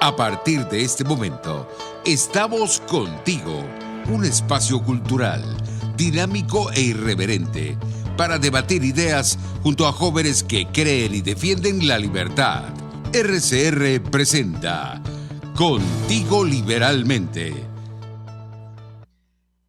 A partir de este momento, estamos contigo, un espacio cultural, dinámico e irreverente, para debatir ideas junto a jóvenes que creen y defienden la libertad. RCR presenta Contigo Liberalmente.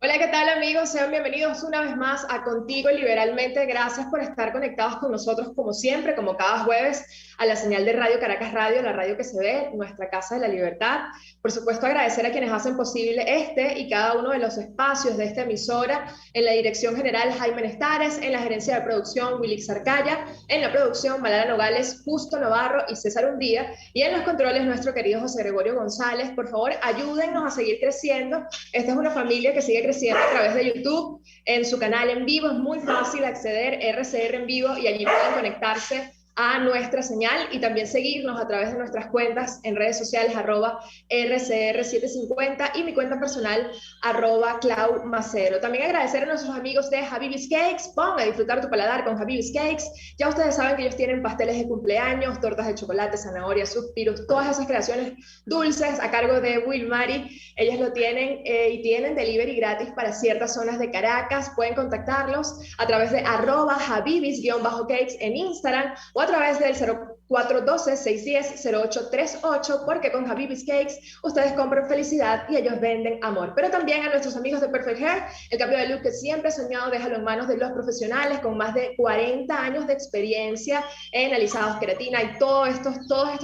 Hola, ¿qué tal amigos? Sean bienvenidos una vez más a Contigo Liberalmente. Gracias por estar conectados con nosotros como siempre, como cada jueves, a la señal de Radio Caracas Radio, la radio que se ve, nuestra Casa de la Libertad. Por supuesto, agradecer a quienes hacen posible este y cada uno de los espacios de esta emisora. En la dirección general, Jaime Nestares; en la gerencia de producción, Wilix Arcaya; en la producción, Malala Nogales, Justo Navarro y César Undía; y en los controles, nuestro querido José Gregorio González. Por favor, ayúdennos a seguir creciendo. Esta es una familia que sigue creciendo a través de YouTube, en su canal en vivo. Es muy fácil acceder, RCR en vivo, y allí pueden conectarse a nuestra señal y también seguirnos a través de nuestras cuentas en redes sociales, @RCR750, y mi cuenta personal, @ClaudMacero. También agradecer a nuestros amigos de Habib's Cakes. Ponga a disfrutar tu paladar con Habib's Cakes. Ya ustedes saben que ellos tienen pasteles de cumpleaños, tortas de chocolate, zanahoria, suspiros, todas esas creaciones dulces a cargo de Will Mari. Ellos lo tienen y tienen delivery gratis para ciertas zonas de Caracas. Pueden contactarlos a través de @Habib's_Cakes en Instagram, o a través del 0412-610-0838, porque con Habib's Cakes ustedes compran felicidad y ellos venden amor. Pero también a nuestros amigos de Perfect Hair, el cambio de look que siempre he soñado, déjalo en manos de los profesionales con más de 40 años de experiencia en alisados, queratina y todos estos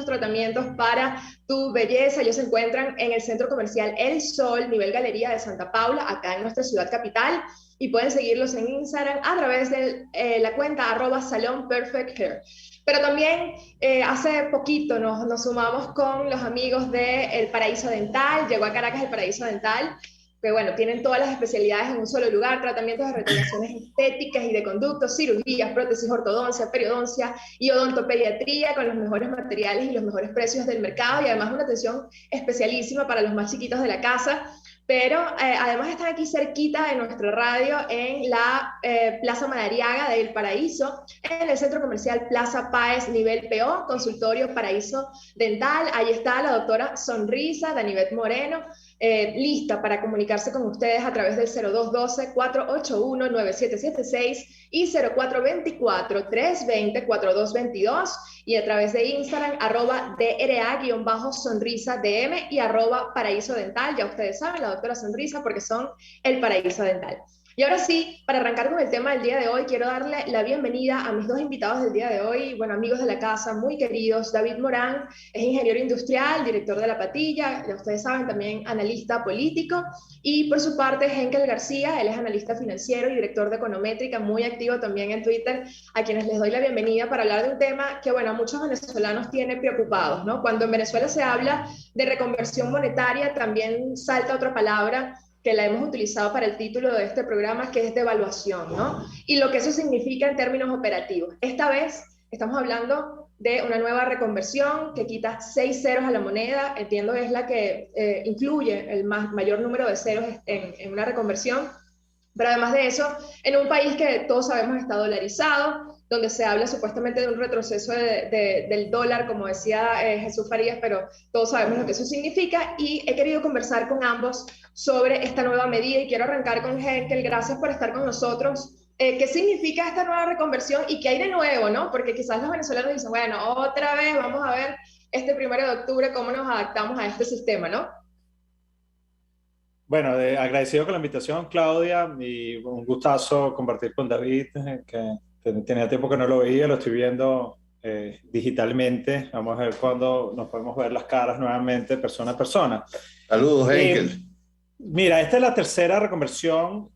tratamientos para tu belleza. Ellos se encuentran en el centro comercial El Sol, nivel Galería de Santa Paula, acá en nuestra ciudad capital, y pueden seguirlos en Instagram a través de la cuenta @SalonPerfectHair. Pero también hace poquito nos sumamos con los amigos de El Paraíso Dental. Llegó a Caracas El Paraíso Dental, que bueno, tienen todas las especialidades en un solo lugar: tratamientos de retonaciones estéticas y de conductos, cirugías, prótesis, ortodoncia, periodoncia y odontopediatría, con los mejores materiales y los mejores precios del mercado, y además una atención especialísima para los más chiquitos de la casa. Pero además están aquí cerquita de nuestra radio, en la Plaza Madariaga de El Paraíso, en el centro comercial Plaza Páez, nivel PO, consultorio Paraíso Dental. Ahí está la doctora Sonrisa, Danivet Moreno, lista para comunicarse con ustedes a través del 0212-481-9776 y 0424-320-4222, y a través de Instagram, @DRA_sonrisa-DM y @Paraíso Dental. Ya ustedes saben, la doctora Sonrisa, porque son El Paraíso Dental. Y ahora sí, para arrancar con el tema del día de hoy, quiero darle la bienvenida a mis dos invitados del día de hoy, bueno, amigos de la casa, muy queridos. David Morán es ingeniero industrial, director de La Patilla, ya ustedes saben, también analista político. Y por su parte, Henkel García, él es analista financiero y director de Econométrica, muy activo también en Twitter, a quienes les doy la bienvenida para hablar de un tema que, bueno, a muchos venezolanos tiene preocupados, ¿no? Cuando en Venezuela se habla de reconversión monetaria, también salta otra palabra que la hemos utilizado para el título de este programa, que es devaluación, ¿no? Y lo que eso significa en términos operativos. Esta vez estamos hablando de una nueva reconversión que quita 6 ceros a la moneda. Entiendo es la que incluye el mayor número de ceros en una reconversión. Pero además de eso, en un país que todos sabemos está dolarizado, donde se habla supuestamente de un retroceso del dólar, como decía Jesús Farías, pero todos sabemos lo que eso significa, y he querido conversar con ambos sobre esta nueva medida, y quiero arrancar con Henkel. Gracias por estar con nosotros. ¿Qué significa esta nueva reconversión y qué hay de nuevo, no? Porque quizás los venezolanos dicen, bueno, otra vez vamos a ver este 1 de octubre cómo nos adaptamos a este sistema, ¿no? Bueno, agradecido con la invitación, Claudia, y un gustazo compartir con David, que tenía tiempo que no lo veía, lo estoy viendo digitalmente. Vamos a ver cuándo nos podemos ver las caras nuevamente, persona a persona. Saludos, Henkel. Mira, esta es la tercera reconversión.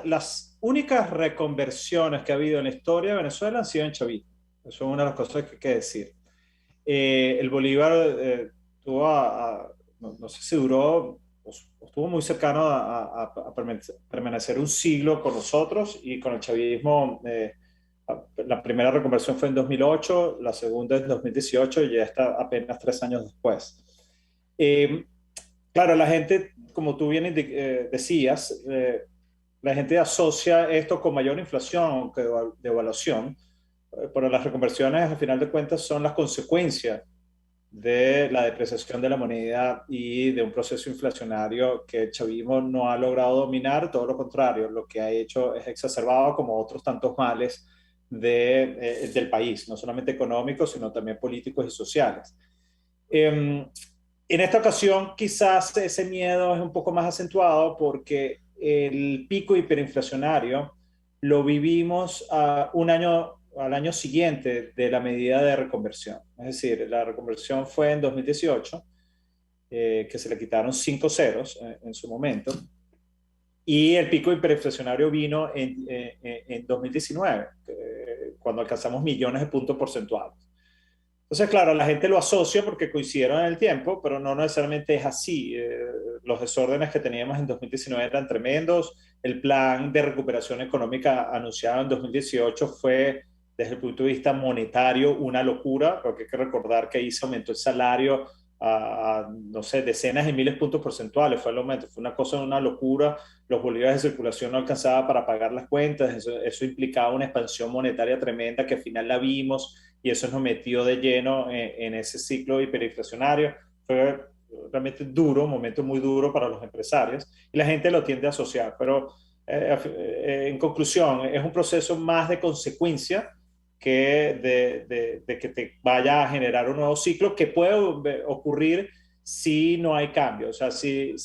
Las únicas reconversiones que ha habido en la historia de Venezuela han sido en chavismo. Eso es una de las cosas que hay que decir. El Bolívar tuvo no sé si duró, estuvo muy cercano a permanecer un siglo con nosotros, y con el chavismo la primera reconversión fue en 2008, la segunda en 2018, y ya está apenas 3 años después. Claro, la gente, como tú bien decías, la gente asocia esto con mayor inflación que devaluación, pero las reconversiones, al final de cuentas, son las consecuencias de la depreciación de la moneda y de un proceso inflacionario que el chavismo no ha logrado dominar, todo lo contrario, lo que ha hecho es exacerbado como otros tantos males del país, no solamente económicos, sino también políticos y sociales. En esta ocasión quizás ese miedo es un poco más acentuado porque el pico hiperinflacionario lo vivimos al año siguiente de la medida de reconversión. Es decir, la reconversión fue en 2018, que se le quitaron 5 ceros en su momento, y el pico hiperinflacionario vino en 2019, cuando alcanzamos millones de puntos porcentuales. Entonces, claro, la gente lo asocia porque coincidieron en el tiempo, pero no necesariamente es así. Los desórdenes que teníamos en 2019 eran tremendos. El plan de recuperación económica anunciado en 2018 fue, desde el punto de vista monetario, una locura, porque hay que recordar que ahí se aumentó el salario no sé, decenas y miles de puntos porcentuales. Fue el aumento, fue una cosa, una locura. Los bolívares de circulación no alcanzaban para pagar las cuentas. Eso implicaba una expansión monetaria tremenda que al final la vimos y eso nos metió de lleno en ese ciclo hiperinflacionario. Fue realmente duro, un momento muy duro para los empresarios y la gente lo tiende a asociar, pero en conclusión, es un proceso más de consecuencia que de que te vaya a generar un nuevo ciclo que puede ocurrir si no hay cambio. O sea, si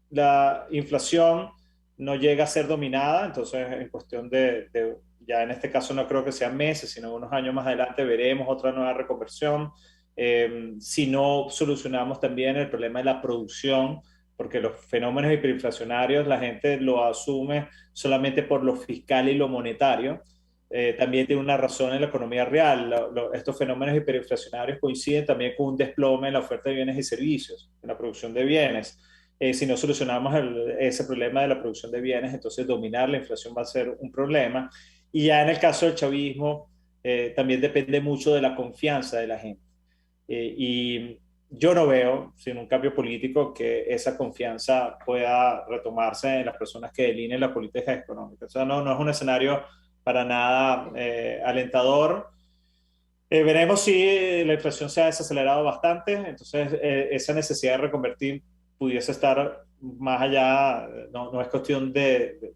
la inflación no llega a ser dominada, entonces en cuestión ya en este caso no creo que sean meses, sino unos años más adelante veremos otra nueva reconversión. Si no solucionamos también el problema de la producción, porque los fenómenos hiperinflacionarios la gente lo asume solamente por lo fiscal y lo monetario. También tiene una razón en la economía real. Estos fenómenos hiperinflacionarios coinciden también con un desplome en la oferta de bienes y servicios, en la producción de bienes. Si no solucionamos ese problema de la producción de bienes, entonces dominar la inflación va a ser un problema. Y ya en el caso del chavismo, también depende mucho de la confianza de la gente. Y yo no veo, sin un cambio político, que esa confianza pueda retomarse en las personas que delineen la política económica. O sea, no es un escenario para nada alentador. Veremos si la inflación se ha desacelerado bastante, entonces esa necesidad de reconvertir pudiese estar más allá, no es cuestión de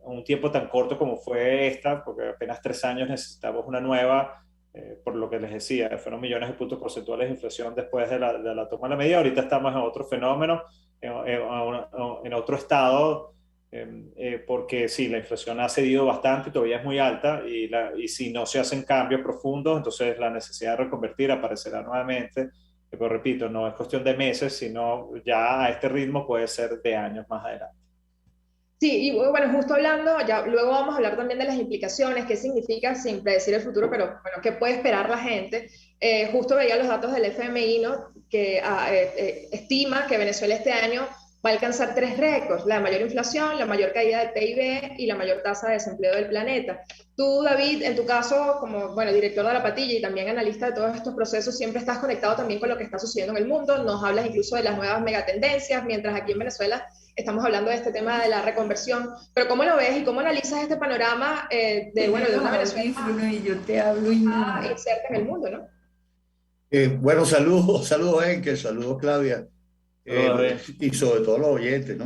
un tiempo tan corto como fue esta, porque apenas 3 años necesitamos una nueva, por lo que les decía, fueron millones de puntos porcentuales de inflación después de la toma de la medida. Ahorita estamos en otro fenómeno, en otro estado, porque sí, la inflación ha cedido bastante, todavía es muy alta, y si no se hacen cambios profundos, entonces la necesidad de reconvertir aparecerá nuevamente. Pero repito, no es cuestión de meses, sino ya a este ritmo puede ser de años más adelante. Sí, y bueno, justo hablando, ya luego vamos a hablar también de las implicaciones, qué significa sin predecir el futuro, pero bueno, qué puede esperar la gente. Justo veía los datos del FMI, ¿no? Que estima que Venezuela este año va a alcanzar 3 récords: la mayor inflación, la mayor caída del PIB y la mayor tasa de desempleo del planeta. Tú, David, en tu caso, como bueno, director de la Patilla y también analista de todos estos procesos, siempre estás conectado también con lo que está sucediendo en el mundo. Nos hablas incluso de las nuevas megatendencias, mientras aquí en Venezuela estamos hablando de este tema de la reconversión, pero ¿cómo lo ves y cómo analizas este panorama bueno, de una Venezuela y yo te hablo y nada. inserta en el mundo, ¿no? Bueno, saludos Enkel, saludos Claudia, y sobre todo los oyentes, ¿no?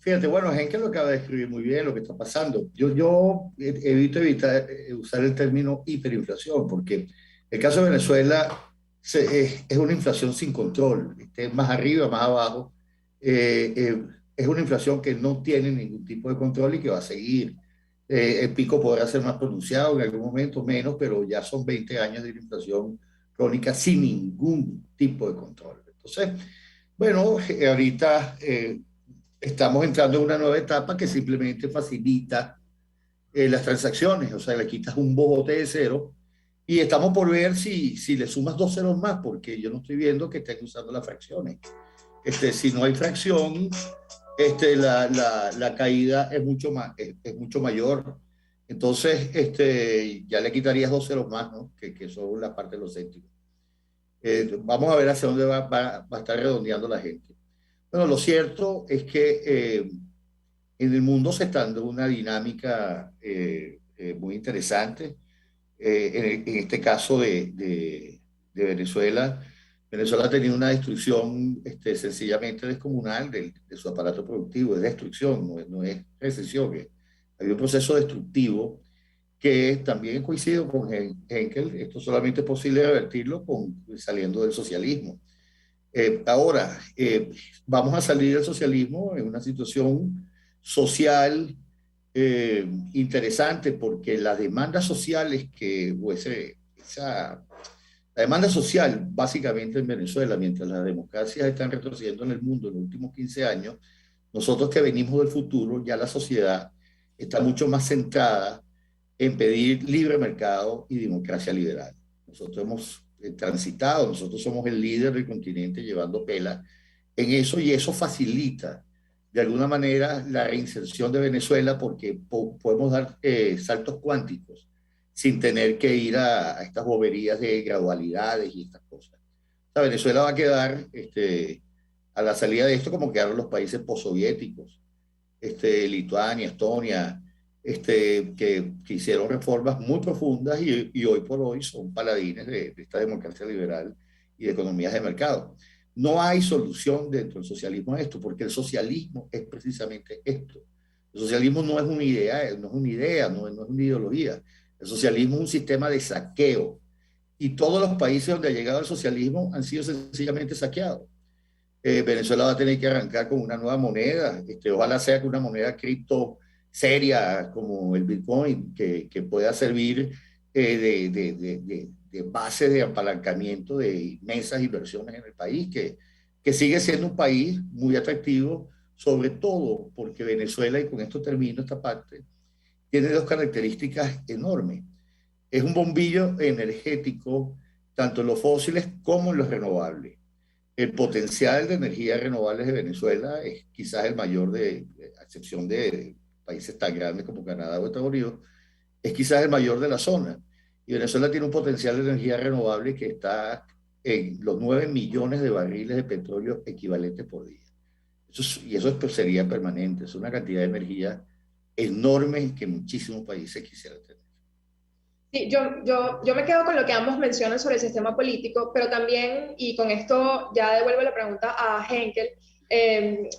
Fíjate, bueno, Enkel lo acaba de describir muy bien lo que está pasando. Yo evito evitar usar el término hiperinflación, porque el caso de Venezuela es una inflación sin control, más arriba, más abajo. Es una inflación que no tiene ningún tipo de control y que va a seguir. El pico podrá ser más pronunciado en algún momento, menos, pero ya son 20 años de inflación crónica sin ningún tipo de control. Entonces, bueno, ahorita estamos entrando en una nueva etapa que simplemente facilita las transacciones, o sea, le quitas un bojote de cero y estamos por ver si le sumas 2 ceros más, porque yo no estoy viendo que estén usando las fracciones. Si no hay fracción, la caída es es mucho mayor. Entonces, ya le quitarías 2 ceros más, ¿no? Que son la parte de los céntimos. Vamos a ver hacia dónde va a estar redondeando la gente. Bueno, lo cierto es que en el mundo se está dando una dinámica muy interesante. En este caso de de Venezuela. Venezuela ha tenido una destrucción sencillamente descomunal de su aparato productivo, es destrucción, no es recesión. Hay un proceso destructivo que también coincido con Henkel, esto solamente es posible revertirlo saliendo del socialismo. Ahora, vamos a salir del socialismo en una situación social interesante porque las demandas sociales la demanda social básicamente en Venezuela, mientras las democracias están retrocediendo en el mundo en los últimos 15 años, nosotros que venimos del futuro, ya la sociedad está mucho más centrada en pedir libre mercado y democracia liberal. Nosotros hemos transitado, nosotros somos el líder del continente llevando pela en eso y eso facilita de alguna manera la reinserción de Venezuela porque podemos dar saltos cuánticos sin tener que ir a estas boberías de gradualidades y estas cosas. O sea, Venezuela va a quedar a la salida de esto como quedaron los países postsoviéticos, Lituania, Estonia, que hicieron reformas muy profundas y hoy por hoy son paladines de esta democracia liberal y de economías de mercado. No hay solución dentro del socialismo a esto, porque el socialismo es precisamente esto. El socialismo no es una idea, no es una ideología. El socialismo es un sistema de saqueo y todos los países donde ha llegado el socialismo han sido sencillamente saqueados. Venezuela va a tener que arrancar con una nueva moneda, ojalá sea con una moneda cripto seria como el Bitcoin, que pueda servir de base de apalancamiento de inmensas inversiones en el país, que sigue siendo un país muy atractivo, sobre todo porque Venezuela, y con esto termino esta parte, tiene dos características enormes. Es un bombillo energético, tanto en los fósiles como en los renovables. El potencial de energías renovables de Venezuela es quizás el mayor a excepción de países tan grandes como Canadá o Estados Unidos, es quizás el mayor de la zona. Y Venezuela tiene un potencial de energía renovable que está en los 9 millones de barriles de petróleo equivalentes por día. Eso sería permanente, es una cantidad de energía enorme que muchísimos países quisieran tener. Sí, yo me quedo con lo que ambos mencionan sobre el sistema político, pero también, y con esto ya devuelvo la pregunta a Henkel,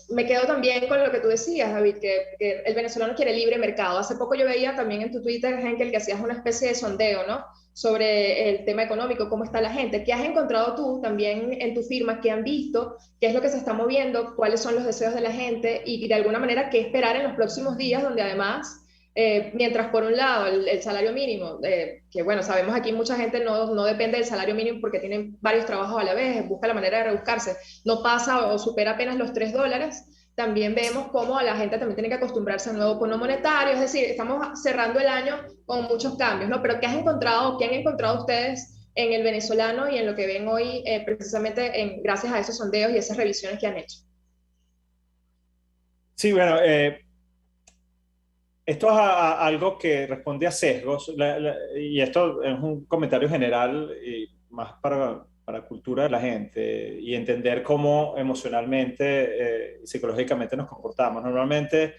me quedo también con lo que tú decías, David, que el venezolano quiere libre mercado. Hace poco yo veía también en tu Twitter, Henkel, que hacías una especie de sondeo, ¿no? Sobre el tema económico, cómo está la gente. ¿Qué has encontrado tú también en tu firma? ¿Qué han visto? ¿Qué es lo que se está moviendo? ¿Cuáles son los deseos de la gente? Y de alguna manera, ¿qué esperar en los próximos días, donde además... mientras por un lado el salario mínimo, que bueno, sabemos aquí mucha gente no depende del salario mínimo porque tienen varios trabajos a la vez, busca la manera de rebuscarse, no pasa o supera apenas los $3, también vemos cómo la gente también tiene que acostumbrarse al nuevo bono monetario, es decir, estamos cerrando el año con muchos cambios, ¿no? Pero ¿qué han encontrado ustedes en el venezolano y en lo que ven hoy precisamente gracias a esos sondeos y esas revisiones que han hecho? Sí, bueno, esto es algo que responde a sesgos, y esto es un comentario general y más para cultura de la gente y entender cómo emocionalmente y psicológicamente nos comportamos. Normalmente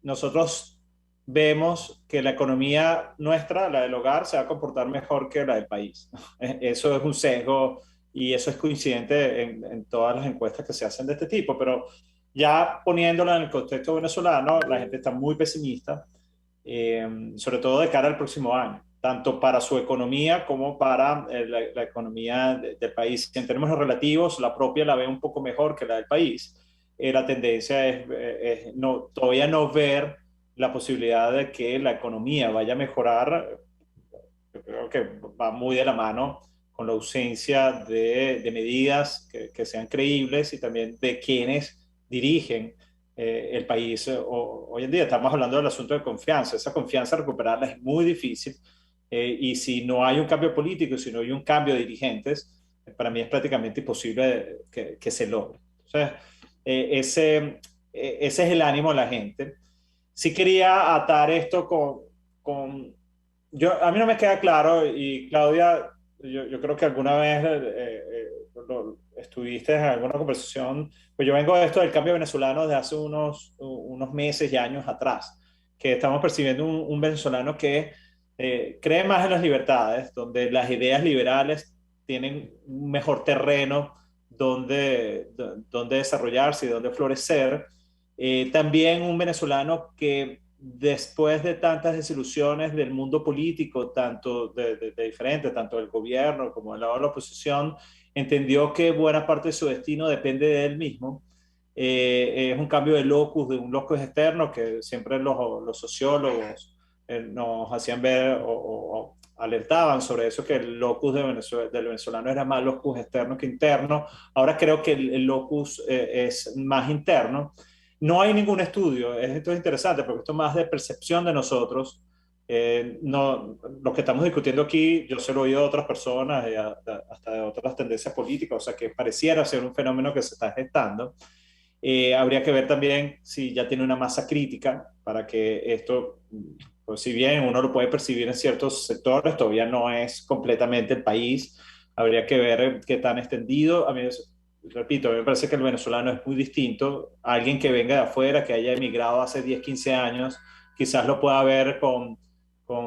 nosotros vemos que la economía nuestra, la del hogar, se va a comportar mejor que la del país. Eso es un sesgo y eso es coincidente en todas las encuestas que se hacen de este tipo, pero ya poniéndola en el contexto venezolano, la gente está muy pesimista, sobre todo de cara al próximo año, tanto para su economía como para la economía del país. En términos relativos, la propia la ve un poco mejor que la del país. La tendencia es todavía no ver la posibilidad de que la economía vaya a mejorar. Yo creo que va muy de la mano con la ausencia de medidas que sean creíbles y también de quienes dirigen el país. Hoy en día estamos hablando del asunto de confianza. Esa confianza recuperarla es muy difícil y si no hay un cambio político, si no hay un cambio de dirigentes, para mí es prácticamente imposible que se logre. Entonces, ese es el ánimo de la gente. Sí quería atar esto a mí no me queda claro, y Claudia, yo creo que alguna vez estuviste en alguna conversación, pues yo vengo de esto del cambio venezolano desde hace unos meses y años atrás, que estamos percibiendo un venezolano que cree más en las libertades, donde las ideas liberales tienen un mejor terreno donde desarrollarse y donde florecer. También un venezolano que después de tantas desilusiones del mundo político, tanto de diferente, tanto del gobierno como del lado de la oposición, entendió que buena parte de su destino depende de él mismo. Es un cambio de locus, de un locus externo que siempre los sociólogos nos hacían ver o alertaban sobre eso, que el locus del venezolano era más locus externo que interno. Ahora creo que el locus es más interno. No hay ningún estudio, esto es interesante porque esto es más de percepción de nosotros. No, lo que estamos discutiendo aquí, yo se lo he oído a otras personas, hasta de otras tendencias políticas, o sea que pareciera ser un fenómeno que se está gestando. Habría que ver también si ya tiene una masa crítica para que esto, pues si bien uno lo puede percibir en ciertos sectores, todavía no es completamente el país. Habría que ver qué tan extendido. A mí, repito, a mí me parece que el venezolano es muy distinto. Alguien que venga de afuera, que haya emigrado hace 10, 15 años, quizás lo pueda ver con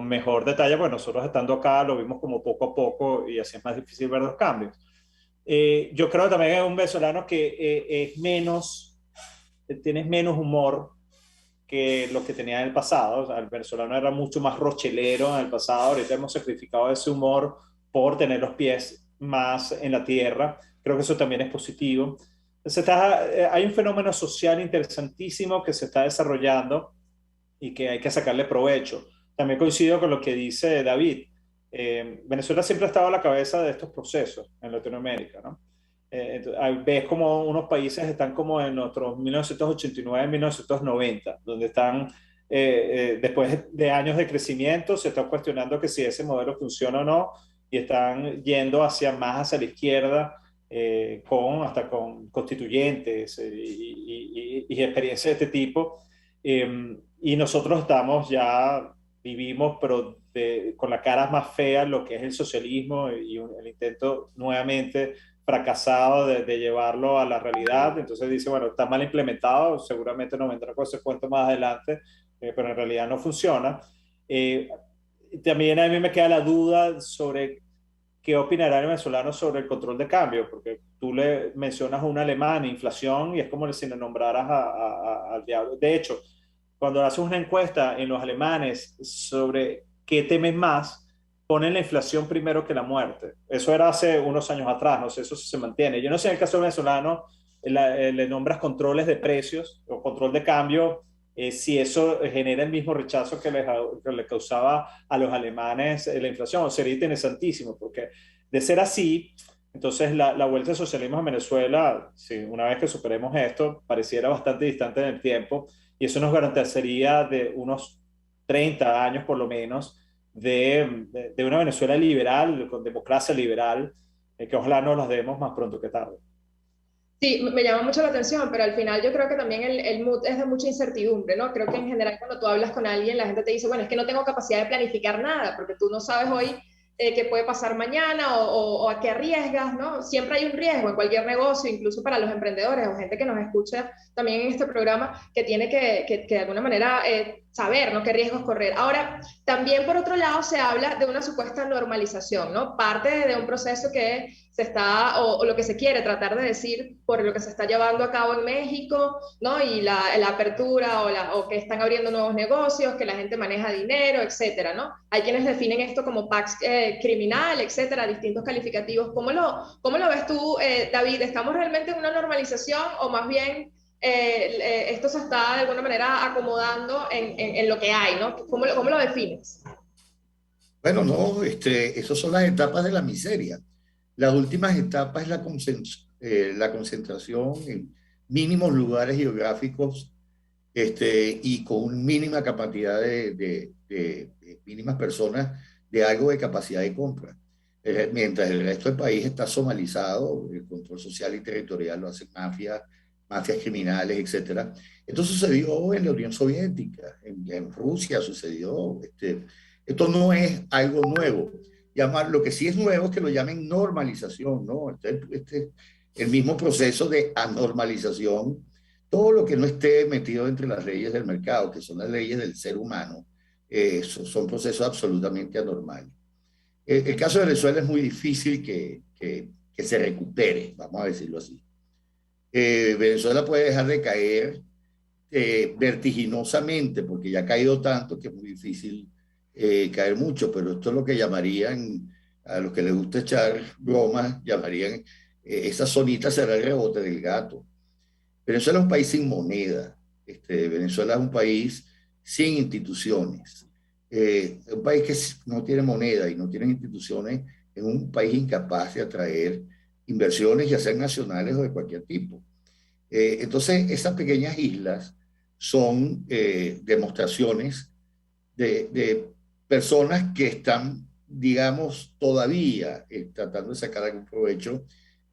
mejor detalle, pues nosotros estando acá lo vimos como poco a poco y así es más difícil ver los cambios. Yo creo también que es un venezolano que tienes menos humor que lo que tenía en el pasado. O sea, el venezolano era mucho más rochelero en el pasado. Ahorita hemos sacrificado ese humor por tener los pies más en la tierra. Creo que eso también es positivo. Hay un fenómeno social interesantísimo que se está desarrollando y que hay que sacarle provecho. También coincido con lo que dice David. Venezuela siempre ha estado a la cabeza de estos procesos en Latinoamérica, ¿no? Ves como unos países están como en otros 1989, 1990, donde están, después de años de crecimiento, se está cuestionando que si ese modelo funciona o no, y están yendo más hacia la izquierda, hasta con constituyentes y experiencias de este tipo. Y nosotros vivimos, pero con la cara más fea, lo que es el socialismo y el intento nuevamente fracasado de llevarlo a la realidad. Entonces dice, bueno, está mal implementado, seguramente nos vendrá con ese cuento más adelante, pero en realidad no funciona. Eh, También a mí me queda la duda sobre qué opinará el venezolano sobre el control de cambio, porque tú le mencionas a un alemán inflación y es como si le nombraras al diablo. De hecho, cuando haces una encuesta en los alemanes sobre qué temen más, ponen la inflación primero que la muerte. Eso era hace unos años atrás, no sé eso si se mantiene. Yo no sé en el caso venezolano, le nombras controles de precios o control de cambio, si eso genera el mismo rechazo que le causaba a los alemanes la inflación. Sería interesantísimo, porque de ser así, entonces la vuelta al socialismo en Venezuela, si una vez que superemos esto, pareciera bastante distante en el tiempo, y eso nos garantizaría de unos 30 años por lo menos de una Venezuela liberal, con democracia liberal, que ojalá nos las demos más pronto que tarde. Sí, me llama mucho la atención, pero al final yo creo que también el mood es de mucha incertidumbre, ¿no? Creo que en general cuando tú hablas con alguien, la gente te dice, bueno, es que no tengo capacidad de planificar nada, porque tú no sabes hoy qué puede pasar mañana o a qué arriesgas, ¿no? Siempre hay un riesgo en cualquier negocio, incluso para los emprendedores o gente que nos escucha también en este programa, que tiene que de alguna manera saber, ¿no? Qué riesgos correr. Ahora, también por otro lado se habla de una supuesta normalización, ¿no? Parte de un proceso que se está, o lo que se quiere tratar de decir por lo que se está llevando a cabo en México, ¿no? Y la apertura o que están abriendo nuevos negocios, que la gente maneja dinero, etcétera, ¿no? Hay quienes definen esto como pax criminal, etcétera, distintos calificativos. ¿Cómo lo ves tú, David? ¿Estamos realmente en una normalización o más bien esto se está de alguna manera acomodando en lo que hay, ¿no? ¿Cómo lo defines? Bueno, no, esas son las etapas de la miseria. Las últimas etapas es la concentración en mínimos lugares geográficos y con mínima capacidad de mínimas personas de algo de capacidad de compra. Mientras el resto del país está somalizado, el control social y territorial lo hacen mafias criminales, etcétera. Esto sucedió en la Unión Soviética, en Rusia sucedió. Esto no es algo nuevo. Lo que sí es nuevo es que lo llamen normalización, ¿no? El mismo proceso de anormalización, todo lo que no esté metido entre las leyes del mercado, que son las leyes del ser humano, son procesos absolutamente anormales. El caso de Venezuela es muy difícil que se recupere, vamos a decirlo así. Venezuela puede dejar de caer vertiginosamente, porque ya ha caído tanto que es muy difícil caer mucho, pero esto es lo que llamarían, a los que les gusta echar bromas, llamarían, esa zonita será el rebote del gato. Venezuela es un país sin moneda, Venezuela es un país sin instituciones, un país que no tiene moneda y no tiene instituciones, es un país incapaz de atraer inversiones, ya sean nacionales o de cualquier tipo. Entonces, esas pequeñas islas son demostraciones de personas que están, digamos, todavía tratando de sacar algún provecho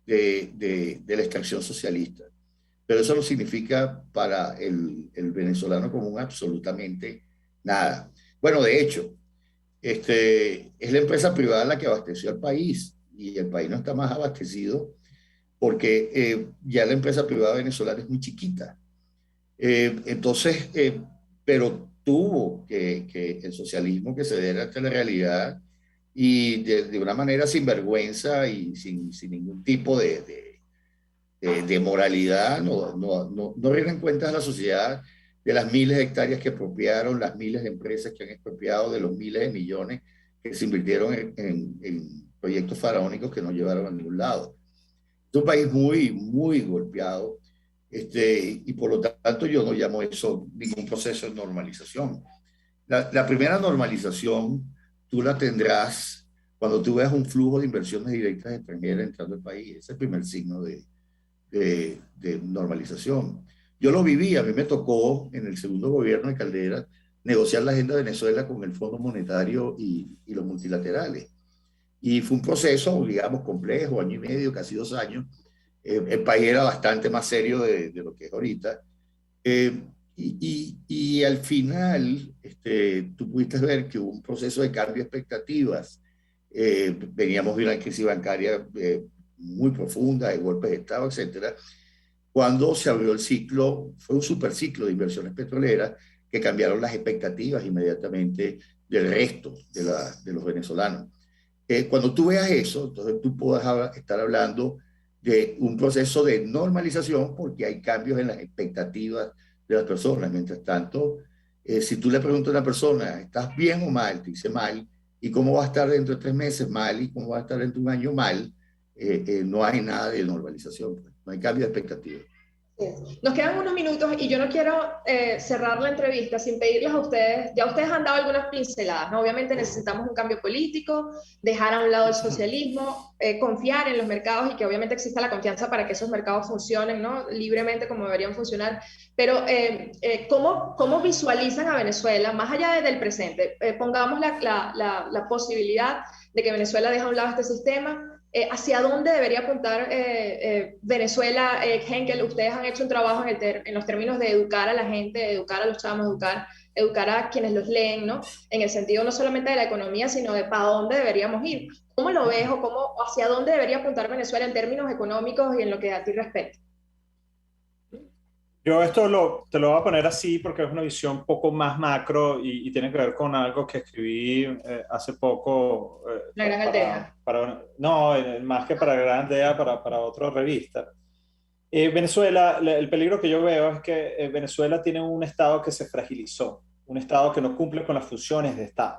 de la extracción socialista. Pero eso no significa para el venezolano común absolutamente nada. Bueno, de hecho, es la empresa privada la que abasteció al país y el país no está más abastecido porque ya la empresa privada venezolana es muy chiquita. Entonces, pero tuvo que el socialismo que ceder ante la realidad y de una manera sin vergüenza y sin ningún tipo de moralidad, no rinde en cuenta a la sociedad de las miles de hectáreas que expropiaron, las miles de empresas que han expropiado, de los miles de millones que se invirtieron en proyectos faraónicos que no llevaron a ningún lado. Es un país muy, muy golpeado, y por lo tanto yo no llamo eso ningún proceso de normalización. La primera normalización tú la tendrás cuando tú veas un flujo de inversiones directas extranjeras entrando al país. Ese es el primer signo de normalización. Yo lo viví, a mí me tocó en el segundo gobierno de Caldera negociar la agenda de Venezuela con el Fondo Monetario y los multilaterales. Y fue un proceso, digamos, complejo, año y medio, casi 2 años. El país era bastante más serio de lo que es ahorita. Eh, y al final, tú pudiste ver que hubo un proceso de cambio de expectativas. Veníamos de una crisis bancaria muy profunda, de golpes de Estado, etcétera. Cuando se abrió el ciclo, fue un super ciclo de inversiones petroleras que cambiaron las expectativas inmediatamente del resto de los venezolanos. Cuando tú veas eso, entonces tú puedes estar hablando de un proceso de normalización porque hay cambios en las expectativas de las personas. Mientras tanto, si tú le preguntas a una persona, ¿estás bien o mal? Te dice mal. ¿Y cómo va a estar dentro de 3 meses? Mal. ¿Y cómo va a estar dentro de un año? Mal. No hay nada de normalización. Pues. No hay cambio de expectativas. Nos quedan unos minutos y yo no quiero cerrar la entrevista sin pedirles a ustedes, ya ustedes han dado algunas pinceladas, ¿no? Obviamente necesitamos un cambio político, dejar a un lado el socialismo, confiar en los mercados y que obviamente exista la confianza para que esos mercados funcionen, ¿no? Libremente como deberían funcionar, pero ¿cómo visualizan a Venezuela más allá del presente? Pongamos la posibilidad de que Venezuela deje a un lado este sistema. ¿Hacia dónde debería apuntar Venezuela? Henkel, ustedes han hecho un trabajo en los términos de educar a la gente, educar a los chamos, educar a quienes los leen, ¿no? En el sentido no solamente de la economía, sino de para dónde deberíamos ir. ¿Cómo lo ves o hacia dónde debería apuntar Venezuela en términos económicos y en lo que a ti respecta? Yo te lo voy a poner así porque es una visión un poco más macro y tiene que ver con algo que escribí hace poco. La gran aldea. No, más que para Gran Aldea, para otra revista. Venezuela, el peligro que yo veo es que Venezuela tiene un Estado que se fragilizó, un Estado que no cumple con las funciones de Estado.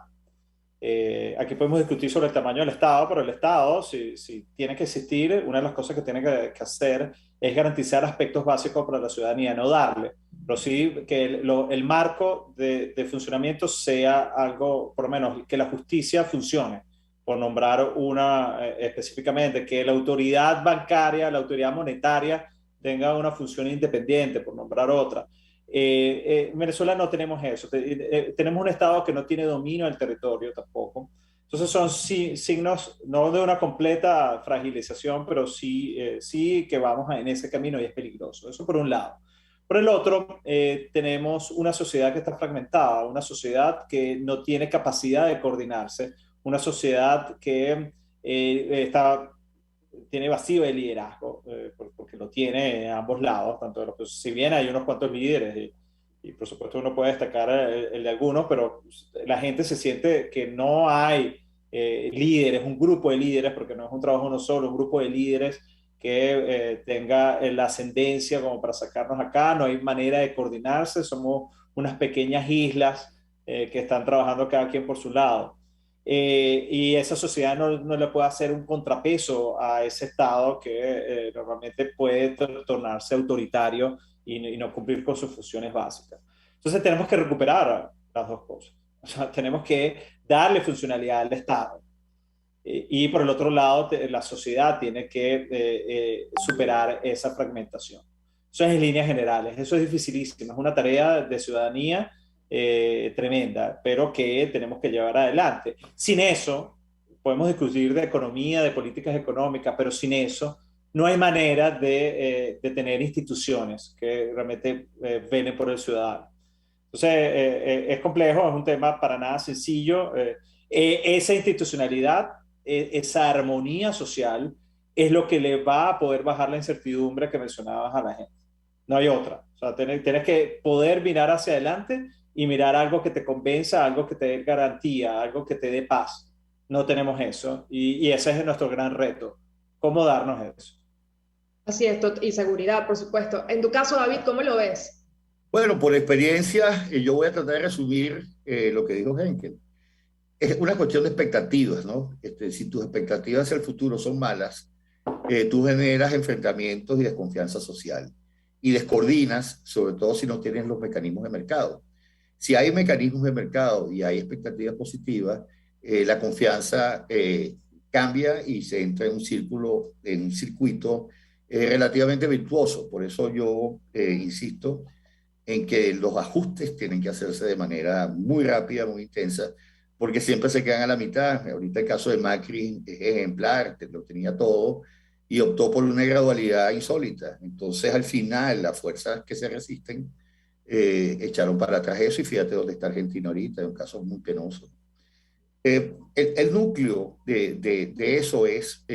Aquí podemos discutir sobre el tamaño del Estado, pero el Estado, si tiene que existir, una de las cosas que tiene que hacer es garantizar aspectos básicos para la ciudadanía, no darle, pero sí que el marco de funcionamiento sea algo, por lo menos, que la justicia funcione, por nombrar una específicamente, que la autoridad bancaria, la autoridad monetaria tenga una función independiente, por nombrar otra. En Venezuela no tenemos eso. Tenemos un Estado que no tiene dominio del territorio tampoco. Entonces son signos, no de una completa fragilización, pero sí que vamos en ese camino y es peligroso. Eso por un lado. Por el otro, tenemos una sociedad que está fragmentada, una sociedad que no tiene capacidad de coordinarse, una sociedad que tiene vacío de liderazgo, porque lo tiene a ambos lados, tanto de si bien hay unos cuantos líderes y por supuesto uno puede destacar el de algunos, pero la gente se siente que no hay líderes, un grupo de líderes, porque no es un trabajo uno solo, un grupo de líderes que tenga la ascendencia como para sacarnos acá, no hay manera de coordinarse, somos unas pequeñas islas que están trabajando cada quien por su lado. Y esa sociedad no le puede hacer un contrapeso a ese Estado que normalmente puede tornarse autoritario y no cumplir con sus funciones básicas. Entonces tenemos que recuperar las dos cosas. O sea, tenemos que darle funcionalidad al Estado. Y por el otro lado, la sociedad tiene que superar esa fragmentación. Eso es en líneas generales. Eso es dificilísimo. Es una tarea de ciudadanía tremenda, pero que tenemos que llevar adelante. Sin eso, podemos discutir de economía, de políticas económicas, pero sin eso no hay manera de tener instituciones que realmente velen por el ciudadano. Entonces, es complejo, es un tema para nada sencillo. Esa institucionalidad, esa armonía social, es lo que le va a poder bajar la incertidumbre que mencionabas a la gente. No hay otra. O sea, tienes que poder mirar hacia adelante y mirar algo que te convenza, algo que te dé garantía, algo que te dé paz. No tenemos eso y ese es nuestro gran reto. ¿Cómo darnos eso? Así es, y seguridad, por supuesto. En tu caso, David, ¿cómo lo ves? Bueno, por experiencia, yo voy a tratar de resumir lo que dijo Henkel. Es una cuestión de expectativas, ¿no? Si tus expectativas hacia el futuro son malas, tú generas enfrentamientos y desconfianza social y descoordinas, sobre todo si no tienes los mecanismos de mercado. Si hay mecanismos de mercado y hay expectativas positivas, la confianza cambia y se entra en un círculo, en un circuito relativamente virtuoso. Por eso yo insisto en que los ajustes tienen que hacerse de manera muy rápida, muy intensa, porque siempre se quedan a la mitad. Ahorita el caso de Macri es ejemplar, lo tenía todo y optó por una gradualidad insólita. Entonces, al final, las fuerzas que se resisten echaron para atrás eso y fíjate dónde está Argentina ahorita, es un caso muy penoso. El núcleo de eso es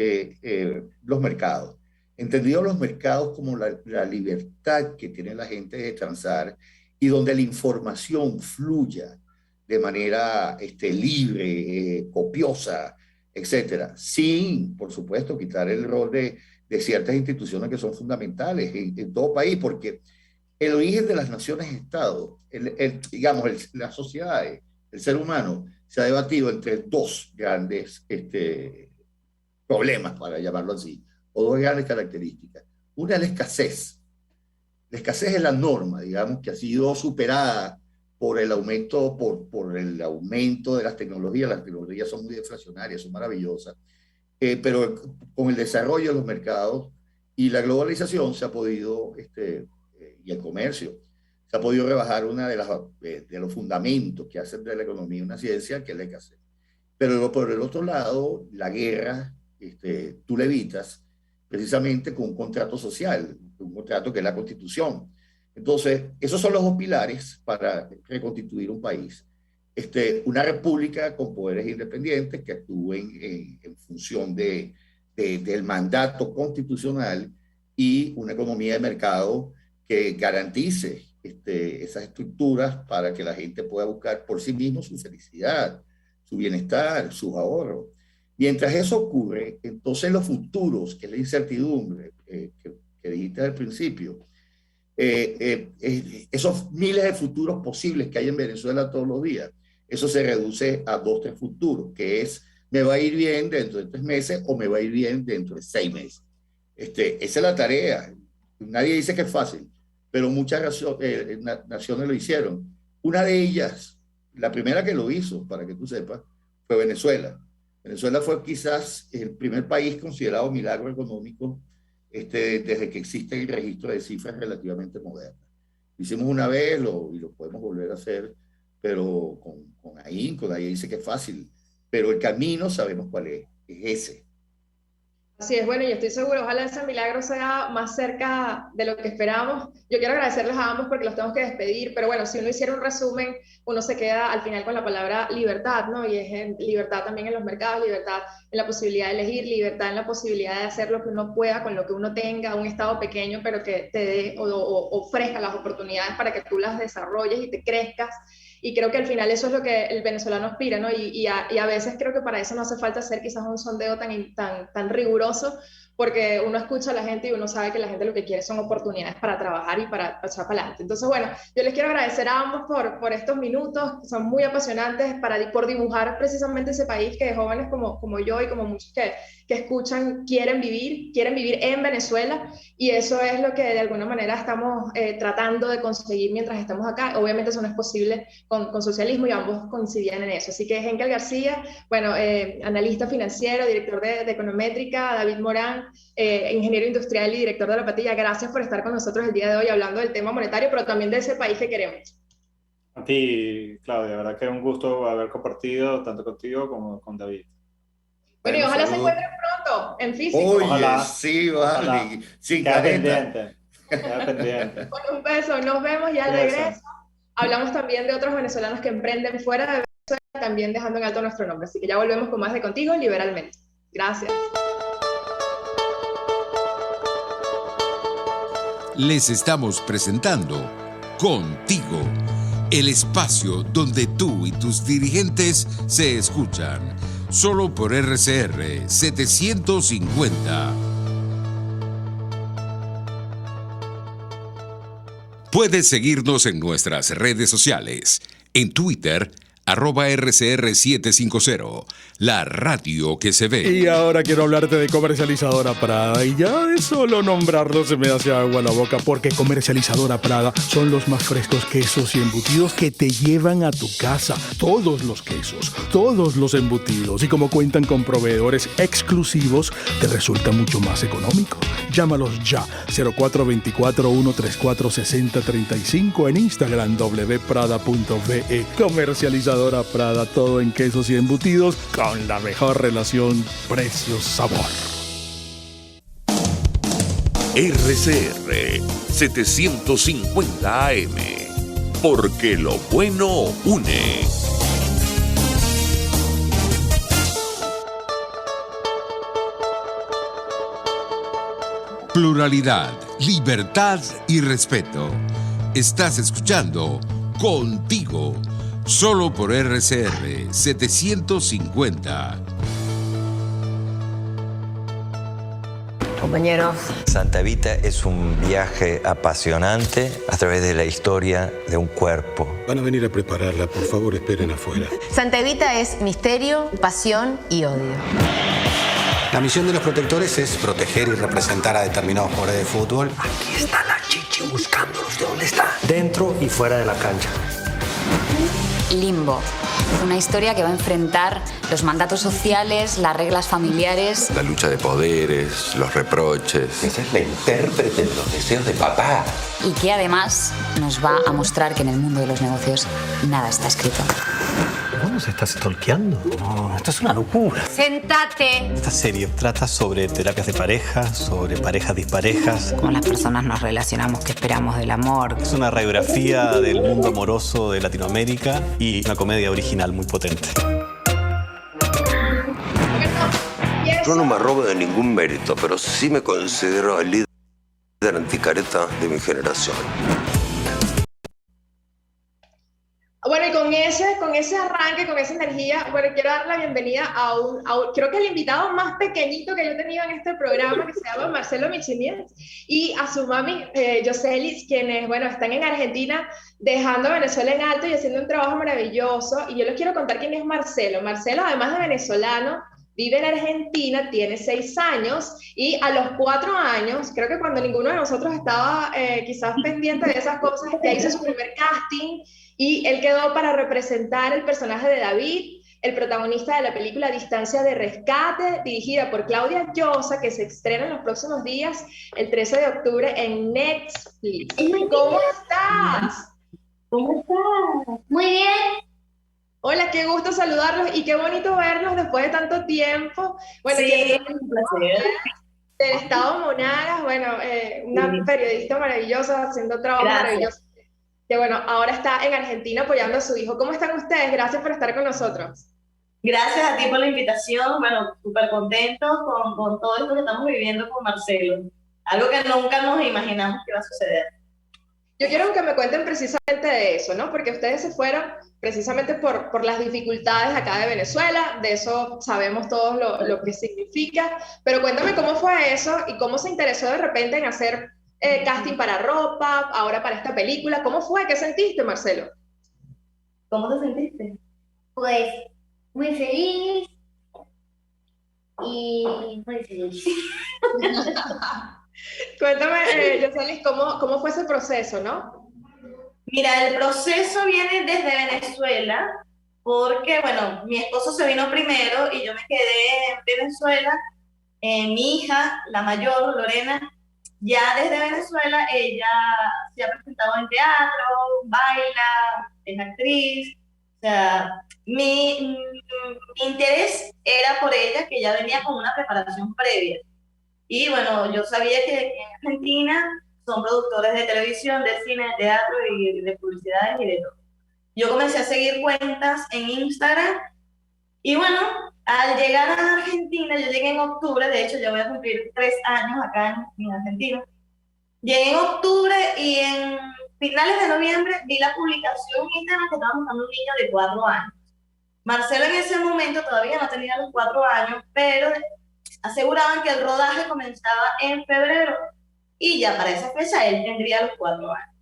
los mercados. Entendido los mercados como la libertad que tiene la gente de transar y donde la información fluya de manera libre, copiosa, etcétera, sin, por supuesto, quitar el rol de ciertas instituciones que son fundamentales en todo país, porque el origen de las naciones-estado, digamos, las sociedades, el ser humano, se ha debatido entre dos grandes problemas, para llamarlo así, o dos grandes características. Una es la escasez. La escasez es la norma, digamos, que ha sido superada por el aumento de las tecnologías. Las tecnologías son muy deflacionarias, son maravillosas, pero con el desarrollo de los mercados y la globalización se ha podido, y el comercio, se ha podido rebajar una de los fundamentos que hacen de la economía una ciencia, que es la escasez. Pero por el otro lado, la guerra, tú la evitas precisamente con un contrato social, un contrato que es la Constitución. Entonces, esos son los dos pilares para reconstituir un país. Una república con poderes independientes que actúen en función del mandato constitucional y una economía de mercado que garantice esas estructuras para que la gente pueda buscar por sí mismo su felicidad, su bienestar, sus ahorros. Mientras eso ocurre, entonces los futuros, que es la incertidumbre que dijiste al principio, esos miles de futuros posibles que hay en Venezuela todos los días, eso se reduce a dos, tres futuros, que es, me va a ir bien dentro de 3 meses o me va a ir bien dentro de 6 meses. Esa es la tarea. Nadie dice que es fácil, pero muchas naciones lo hicieron. Una de ellas, la primera que lo hizo, para que tú sepas, fue Venezuela. Venezuela fue quizás el primer país considerado milagro económico desde que existe el registro de cifras relativamente modernas. Lo hicimos una vez y lo podemos volver a hacer, pero con ahínco. Nadie dice que es fácil, pero el camino sabemos cuál es ese. Así es, bueno, yo estoy seguro, ojalá ese milagro sea más cerca de lo que esperamos. Yo quiero agradecerles a ambos porque los tengo que despedir, pero bueno, si uno hiciera un resumen, uno se queda al final con la palabra libertad, ¿no? Y es libertad también en los mercados, libertad en la posibilidad de elegir, libertad en la posibilidad de hacer lo que uno pueda con lo que uno tenga, un estado pequeño, pero que te dé o ofrezca las oportunidades para que tú las desarrolles y te crezcas. Y creo que al final eso es lo que el venezolano aspira, ¿no? Y a veces creo que para eso no hace falta hacer quizás un sondeo tan riguroso, porque uno escucha a la gente y uno sabe que la gente lo que quiere son oportunidades para trabajar y para echar para adelante. Entonces, bueno, yo les quiero agradecer a ambos por estos minutos, que son muy apasionantes, por dibujar precisamente ese país que jóvenes como yo y como muchos que escuchan quieren vivir en Venezuela, y eso es lo que de alguna manera estamos tratando de conseguir mientras estamos acá. Obviamente eso no es posible con socialismo y ambos coincidían en eso. Así que Henkel García, bueno, analista financiero, director de Econométrica, David Morán, ingeniero industrial y director de La Patilla, gracias por estar con nosotros el día de hoy hablando del tema monetario, pero también de ese país que queremos. A ti, Claudia, la verdad que es un gusto haber compartido tanto contigo como con David. Bueno, y ojalá se encuentren pronto, en físico. Oye, Ojalá, sí, vale. Sin queda careta. pendiente. Queda pendiente. Con un beso, nos vemos y al regreso hablamos también de otros venezolanos que emprenden fuera de Venezuela, también dejando en alto nuestro nombre. Así que ya volvemos con más de Contigo Liberalmente. Gracias. Les estamos presentando Contigo, el espacio donde tú y tus dirigentes se escuchan, solo por RCR 750. Puedes seguirnos en nuestras redes sociales, en Twitter, @RCR750, la radio que se ve. Y ahora quiero hablarte de Comercializadora Prada. Y ya de solo nombrarlo se me hace agua la boca, porque Comercializadora Prada son los más frescos quesos y embutidos que te llevan a tu casa. Todos los quesos, todos los embutidos. Y como cuentan con proveedores exclusivos, te resulta mucho más económico. Llámalos ya, 0424-134-6035, en Instagram wprada.ve. Comercializadora Prada, todo en quesos y embutidos con la mejor relación precio-sabor. RCR 750 AM, porque lo bueno une. Pluralidad, libertad y respeto. Estás escuchando Contigo, solo por RCR 750. Compañeros, Santa Evita es un viaje apasionante a través de la historia de un cuerpo. Van a venir a prepararla, por favor, esperen afuera. Santa Evita es misterio, pasión y odio. La misión de los protectores es proteger y representar a determinados jugadores de fútbol. Aquí está la chichi buscándolos. ¿De dónde está? Dentro y fuera de la cancha. Limbo. Una historia que va a enfrentar los mandatos sociales, las reglas familiares. La lucha de poderes, los reproches. Esa es la intérprete de los deseos de papá. Y que además nos va a mostrar que en el mundo de los negocios nada está escrito. ¿Cómo nos estás stalkeando? No, esto es una locura. ¡Sentate! Esta serie trata sobre terapias de pareja, sobre parejas disparejas. Cómo las personas nos relacionamos, qué esperamos del amor. Es una radiografía del mundo amoroso de Latinoamérica y una comedia original muy potente. Yo no me robo de ningún mérito, pero sí me considero el líder anticareta de mi generación. Bueno, y con ese arranque, con esa energía, bueno, quiero dar la bienvenida a creo que el invitado más pequeñito que yo he tenido en este programa, que se llama Marcelo Michinies, y a su mami, Yoselis, quienes, bueno, están en Argentina dejando a Venezuela en alto y haciendo un trabajo maravilloso. Y yo les quiero contar quién es Marcelo. Marcelo, además de venezolano, vive en Argentina, tiene 6 años, y a los 4 años, creo que cuando ninguno de nosotros estaba quizás pendiente de esas cosas, ya hizo su primer casting, y él quedó para representar el personaje de David, el protagonista de la película Distancia de Rescate, dirigida por Claudia Llosa, que se estrena en los próximos días, el 13 de octubre en Netflix. ¿Cómo estás? ¿Cómo estás? Muy bien. Hola, qué gusto saludarlos y qué bonito verlos después de tanto tiempo. Bueno, sí, un placer. Del estado Monagas, bueno, una periodista maravillosa haciendo trabajo maravilloso. Que bueno, ahora está en Argentina apoyando a su hijo. ¿Cómo están ustedes? Gracias por estar con nosotros. Gracias a ti por la invitación. Bueno, súper contentos con todo esto que estamos viviendo con Marcelo. Algo que nunca nos imaginamos que va a suceder. Yo quiero que me cuenten precisamente de eso, ¿no? Porque ustedes se fueron precisamente por las dificultades acá de Venezuela, de eso sabemos todos lo que significa, pero cuéntame cómo fue eso y cómo se interesó de repente en hacer casting para ropa, ahora para esta película. ¿Cómo fue? ¿Qué sentiste, Marcelo? ¿Cómo te sentiste? Pues muy feliz y muy feliz. Cuéntame, Yoselis, ¿cómo fue ese proceso, no? Mira, el proceso viene desde Venezuela, porque, bueno, mi esposo se vino primero y yo me quedé en Venezuela. Mi hija, la mayor, Lorena, ya desde Venezuela, ella se ha presentado en teatro, baila, es actriz. O sea, mi interés era por ella, que ya venía con una preparación previa. Y bueno, yo sabía que en Argentina son productores de televisión, de cine, de teatro y de publicidades y de todo. Yo comencé a seguir cuentas en Instagram y bueno, al llegar a Argentina, yo llegué en octubre, de hecho ya voy a cumplir 3 años acá en Argentina. Llegué en octubre y en finales de noviembre vi la publicación en Instagram que estaba buscando un niño de 4 años. Marcelo en ese momento todavía no tenía los 4 años, pero aseguraban que el rodaje comenzaba en febrero y ya para esa fecha él tendría los 4 años.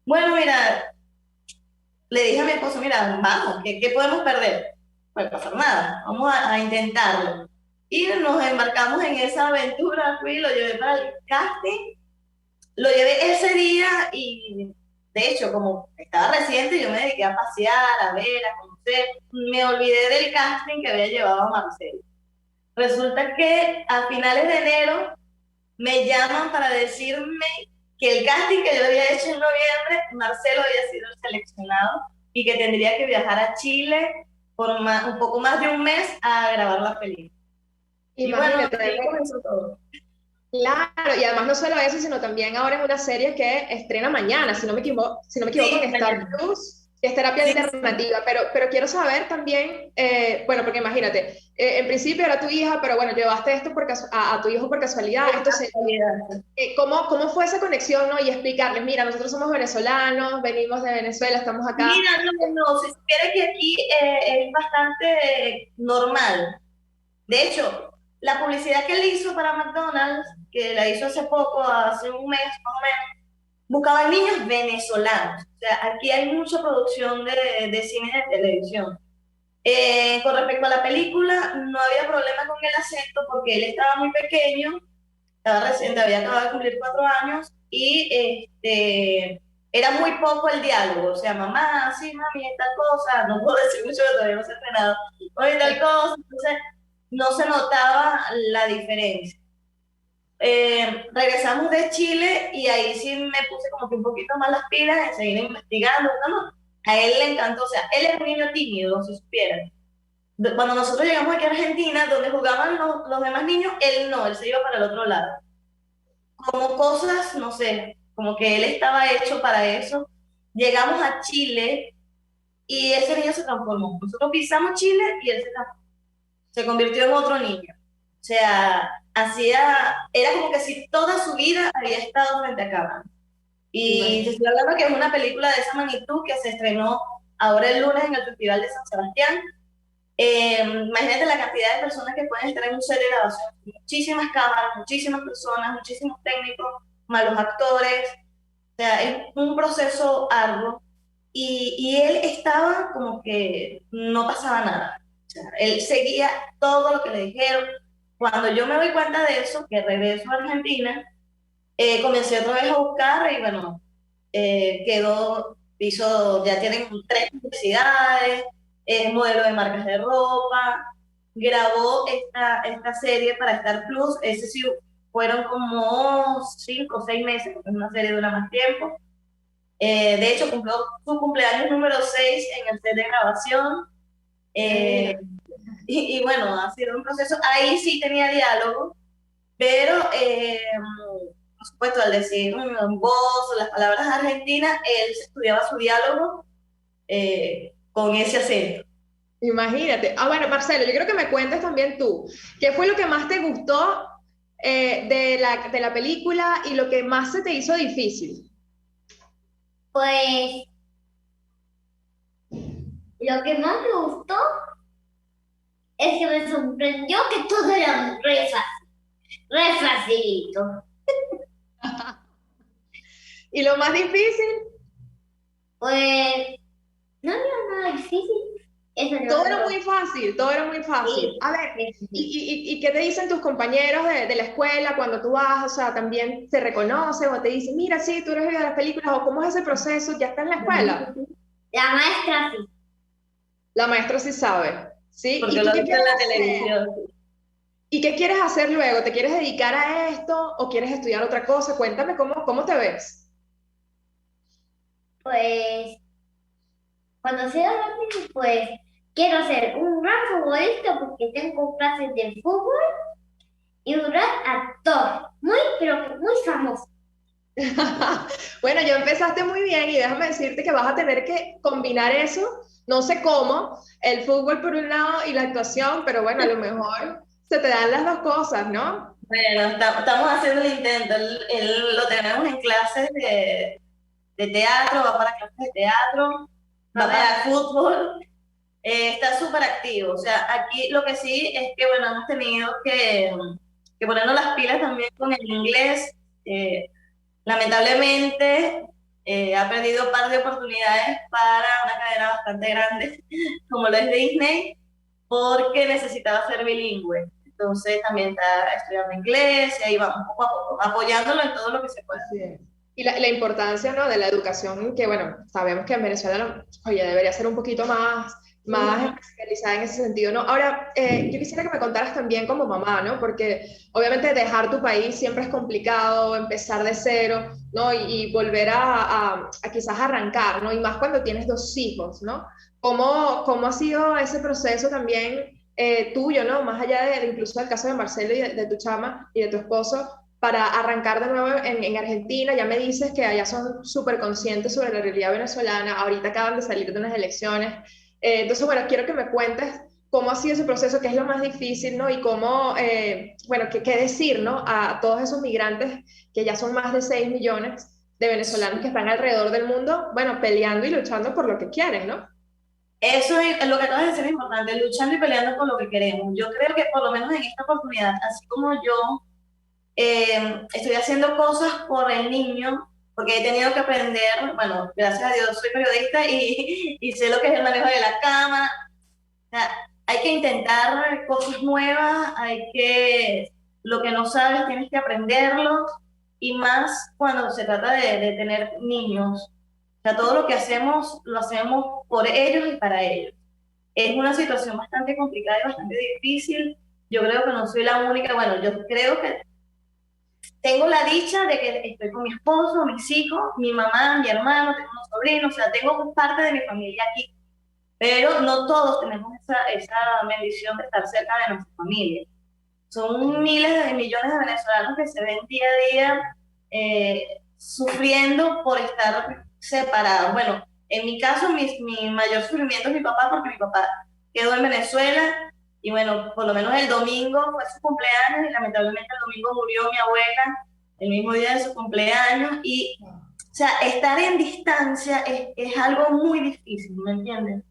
Bueno, mira, le dije a mi esposo, mira, vamos, ¿qué podemos perder? No puede pasar nada, vamos a intentarlo. Y nos embarcamos en esa aventura, fui, lo llevé para el casting, lo llevé ese día y de hecho, como estaba reciente, yo me dediqué a pasear, a ver, a conocer, me olvidé del casting que había llevado a Marcelo. Resulta que a finales de enero me llaman para decirme que el casting que yo había hecho en noviembre, Marcelo había sido seleccionado y que tendría que viajar a Chile por un poco más de un mes a grabar la película. Y bueno, ahí comenzó todo. Claro, y además no solo eso, sino también ahora es una serie que estrena mañana, si no me equivoco, en Star Plus. Es terapia alternativa, pero quiero saber también, bueno, porque imagínate, en principio era tu hija, pero bueno, llevaste esto a tu hijo por casualidad. Entonces, ¿cómo fue esa conexión, no? Y explicarles, mira, nosotros somos venezolanos, venimos de Venezuela, estamos acá. Mira, no, se supiera que aquí es bastante normal. De hecho, la publicidad que él hizo para McDonald's, que la hizo hace poco, hace un mes más o menos, buscaban niños venezolanos. O sea, aquí hay mucha producción de cine y de televisión. Con respecto a la película, no había problema con el acento porque él estaba muy pequeño, estaba reciente, había acabado de cumplir 4 años y era muy poco el diálogo. O sea, mamá, sí, mami, tal cosa, no puedo decir mucho, todavía no se ha estrenado, oye, tal cosa. Entonces, no se notaba la diferencia. Regresamos de Chile y ahí sí me puse como que un poquito más las pilas en seguir investigando, ¿no? A él le encantó, o sea, él es un niño tímido, si supieran. Cuando nosotros llegamos aquí a Argentina, donde jugaban los demás niños, él no, él se iba para el otro lado. Como cosas, no sé, como que él estaba hecho para eso. Llegamos a Chile y ese niño se transformó. Nosotros pisamos Chile y él se convirtió en otro niño. O sea, era como que si toda su vida había estado frente a cámara. Y te estoy hablando que es una película de esa magnitud que se estrenó ahora el lunes en el Festival de San Sebastián. Imagínate la cantidad de personas que pueden estar en un set de grabación. Muchísimas cámaras, muchísimas personas, muchísimos técnicos, malos actores. O sea, es un proceso arduo. Y él estaba como que no pasaba nada. O sea, él seguía todo lo que le dijeron. Cuando yo me doy cuenta de eso, que regreso a Argentina, comencé otra vez a buscar y bueno, ya tienen 3 publicidades, es modelo de marcas de ropa, grabó esta serie para Star Plus, ese sí fueron como 5 o 6 meses, porque es una serie dura más tiempo. De hecho, cumplió su cumpleaños número 6 en el set de grabación. Y bueno, ha sido un proceso, ahí sí tenía diálogo, pero por supuesto al decir voz o las palabras argentinas, él estudiaba su diálogo con ese acento. Imagínate. Ah, bueno, Marcelo, yo creo que me cuentes también tú. ¿Qué fue lo que más te gustó de la película y lo que más se te hizo difícil? Pues lo que más me gustó es que me sorprendió que todo era re facilito. ¿Y lo más difícil? Pues no era nada difícil. Todo era muy fácil, todo era muy fácil. Sí, A ver, sí. ¿y qué te dicen tus compañeros de la escuela cuando tú vas? O sea, ¿también te reconocen o te dicen, mira, sí, tú eres de las películas, o cómo es ese proceso? ¿Ya está en la escuela? La maestra sí. La maestra sí sabe, ¿sí? Porque ¿Y tú lo qué viste en quieres la hacer? televisión. ¿Y qué quieres hacer luego? ¿Te quieres dedicar a esto o quieres estudiar otra cosa? Cuéntame cómo te ves. Pues cuando sea grande, pues quiero ser un gran futbolista porque tengo clases de fútbol y un gran actor, pero que muy famoso. Bueno, ya empezaste muy bien y déjame decirte que vas a tener que combinar eso, no sé cómo, el fútbol por un lado y la actuación, pero bueno, a lo mejor se te dan las dos cosas, ¿no? Bueno, estamos haciendo el intento, lo tenemos en clases de teatro, va para clases de teatro, va para fútbol, está súper activo. O sea, aquí lo que sí es que, bueno, hemos tenido que ponernos las pilas también con el inglés. Lamentablemente, ha perdido un par de oportunidades para una cadena bastante grande, como lo es Disney, porque necesitaba ser bilingüe. Entonces también está estudiando inglés y ahí vamos poco a poco, apoyándolo en todo lo que se pueda. Sí. Y la importancia, ¿no?, de la educación, que bueno, sabemos que en Venezuela, oye, debería ser un poquito más especializada en ese sentido, ¿no? Ahora, yo quisiera que me contaras también como mamá, ¿no? Porque obviamente dejar tu país siempre es complicado, empezar de cero, ¿no? Y volver a quizás arrancar, ¿no? Y más cuando tienes dos hijos, ¿no? ¿Cómo ha sido ese proceso también tuyo, ¿no? Más allá de incluso del caso de Marcelo y de tu chama y de tu esposo, para arrancar de nuevo en Argentina? Ya me dices que allá son súper conscientes sobre la realidad venezolana, ahorita acaban de salir de unas elecciones. Entonces, bueno, quiero que me cuentes cómo ha sido ese proceso, qué es lo más difícil, ¿no? Y cómo, bueno, qué decir, ¿no? A todos esos migrantes, que ya son más de 6 millones de venezolanos que están alrededor del mundo, bueno, peleando y luchando por lo que quieren, ¿no? Eso es lo que acabas de decir, es importante, luchando y peleando por lo que queremos. Yo creo que por lo menos en esta oportunidad, así como yo estoy haciendo cosas por el niño, porque he tenido que aprender, bueno, gracias a Dios soy periodista y sé lo que es el manejo de la cámara. O sea, hay que intentar cosas nuevas, lo que no sabes tienes que aprenderlo, y más cuando se trata de tener niños. O sea, todo lo que hacemos, lo hacemos por ellos y para ellos. Es una situación bastante complicada y bastante difícil. Yo creo que no soy la única, bueno, yo creo que tengo la dicha de que estoy con mi esposo, mis hijos, mi mamá, mi hermano, tengo unos sobrinos, o sea, tengo parte de mi familia aquí, pero no todos tenemos esa bendición de estar cerca de nuestra familia. Son miles de millones de venezolanos que se ven día a día sufriendo por estar separados. Bueno, en mi caso, mi mayor sufrimiento es mi papá, porque mi papá quedó en Venezuela. Y bueno, por lo menos el domingo fue su cumpleaños y lamentablemente el domingo murió mi abuela el mismo día de su cumpleaños. Y, o sea, estar en distancia es algo muy difícil, ¿me entiendes?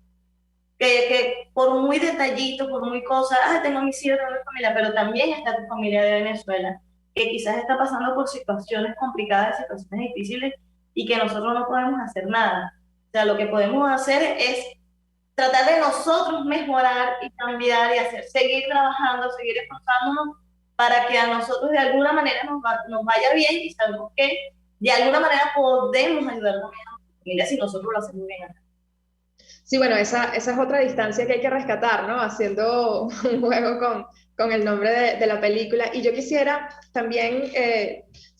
Que por muy detallito, por muy cosa, tengo mis hijos, tengo mi familia, pero también está tu familia de Venezuela, que quizás está pasando por situaciones complicadas, situaciones difíciles, y que nosotros no podemos hacer nada. O sea, lo que podemos hacer es tratar de nosotros mejorar y cambiar y seguir trabajando, seguir esforzándonos para que a nosotros de alguna manera nos vaya bien, y sabemos que de alguna manera podemos ayudar a nuestra familia si nosotros lo hacemos bien. Sí, bueno, esa es otra distancia que hay que rescatar, ¿no? Haciendo un juego con el nombre de la película. Y yo quisiera también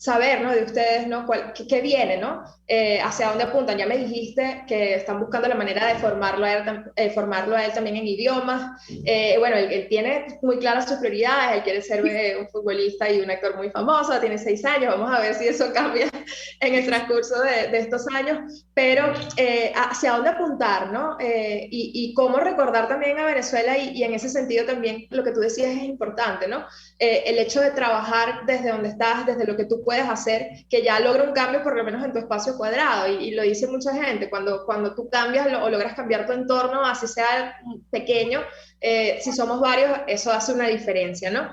saber, ¿no? De ustedes, ¿no? ¿Qué viene, ¿no? Hacia dónde apuntan. Ya me dijiste que están buscando la manera de formarlo a él también en idiomas. Bueno, él tiene muy claras sus prioridades. Él quiere ser un futbolista y un actor muy famoso. Tiene 6 años. Vamos a ver si eso cambia en el transcurso de estos años. Pero hacia dónde apuntar, ¿no? Y cómo recordar también a Venezuela y en ese sentido también lo que tú decías es importante, ¿no? El hecho de trabajar desde donde estás, desde lo que tú puedes hacer, que ya logra un cambio por lo menos en tu espacio cuadrado, y lo dice mucha gente, cuando tú cambias o logras cambiar tu entorno, así sea pequeño, si somos varios, eso hace una diferencia, ¿no?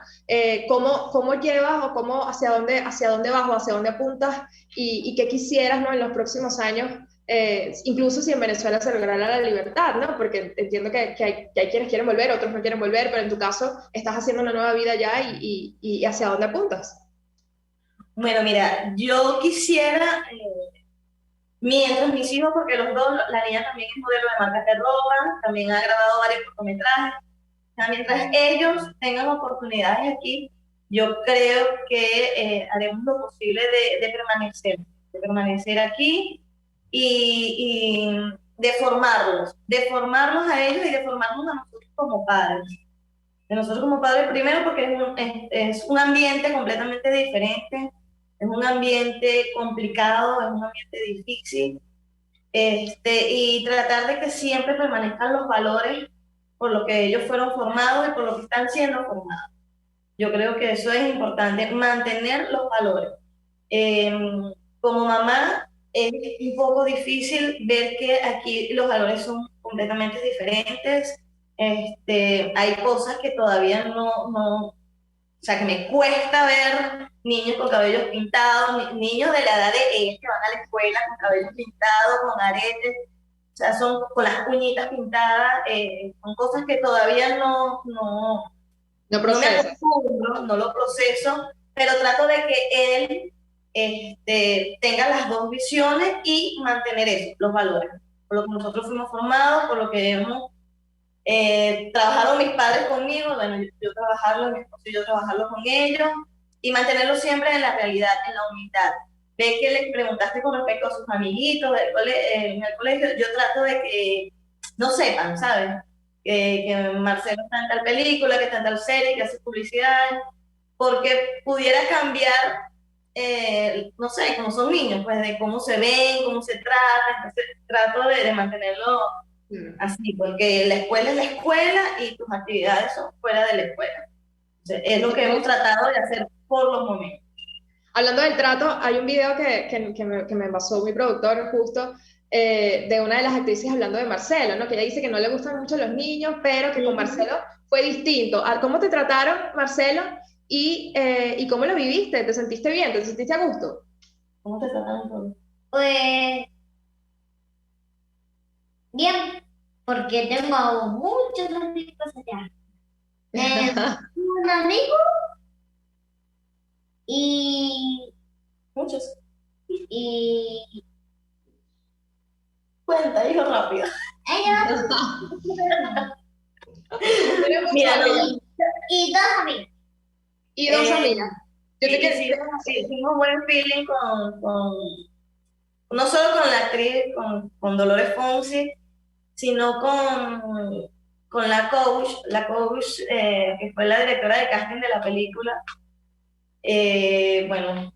¿Cómo llevas o hacia dónde vas o hacia dónde apuntas y qué quisieras, ¿no? En los próximos años, incluso si en Venezuela se lograra la libertad, ¿no? Porque entiendo que hay quienes quieren volver, otros no quieren volver, pero en tu caso estás haciendo una nueva vida ya y ¿hacia dónde apuntas? Bueno, mira, yo quisiera, mientras mis hijos, porque los dos, la niña también es modelo de marcas de ropa, también ha grabado varios cortometrajes, o sea, mientras ellos tengan oportunidades aquí, yo creo que haremos lo posible de permanecer aquí y de formarlos a ellos y de formarnos a nosotros como padres. De nosotros como padres, primero porque es un ambiente completamente diferente, es un ambiente complicado, es un ambiente difícil, y tratar de que siempre permanezcan los valores por lo que ellos fueron formados y por lo que están siendo formados. Yo creo que eso es importante, mantener los valores. Como mamá, es un poco difícil ver que aquí los valores son completamente diferentes. Hay cosas que todavía o sea, que me cuesta ver niños con cabellos pintados, niños de la edad de ellos que van a la escuela con cabellos pintados, con aretes, o sea, son con las uñitas pintadas, son cosas que todavía no me acostumbro, no lo proceso, pero trato de que él tenga las dos visiones y mantener eso, los valores, por lo que nosotros fuimos formados, por lo que hemos trabajaron mis padres conmigo, bueno, yo trabajarlo, mi esposo y yo trabajarlo con ellos, y mantenerlo siempre en la realidad, en la humildad. Ve que les preguntaste con respecto a sus amiguitos en el colegio, yo trato de que no sepan, ¿sabes? Que Marcelo está en tal película, que está en tal serie, que hace publicidad, porque pudiera cambiar, no sé, como son niños, pues de cómo se ven, cómo se tratan, entonces trato de mantenerlo así, porque la escuela es la escuela y tus actividades son fuera de la escuela. Entonces, es lo que hemos tratado de hacer por los momentos. Hablando del trato, hay un video que me pasó mi productor justo, de una de las actrices hablando de Marcelo, ¿no? Que ella dice que no le gustan mucho los niños, pero que con Marcelo fue distinto. ¿Cómo te trataron, Marcelo? ¿Y cómo lo viviste? ¿Te sentiste bien? ¿Te sentiste a gusto? ¿Cómo te trataron? Pues bien, porque tengo muchos amigos allá. Un amigo y muchos. Y cuenta, hijo, rápido. Mira, y dos amigas. Y dos amigas. Hicimos buen feeling no solo con la actriz, con Dolores Fonsi, sino con la coach, que fue la directora de casting de la película. Bueno,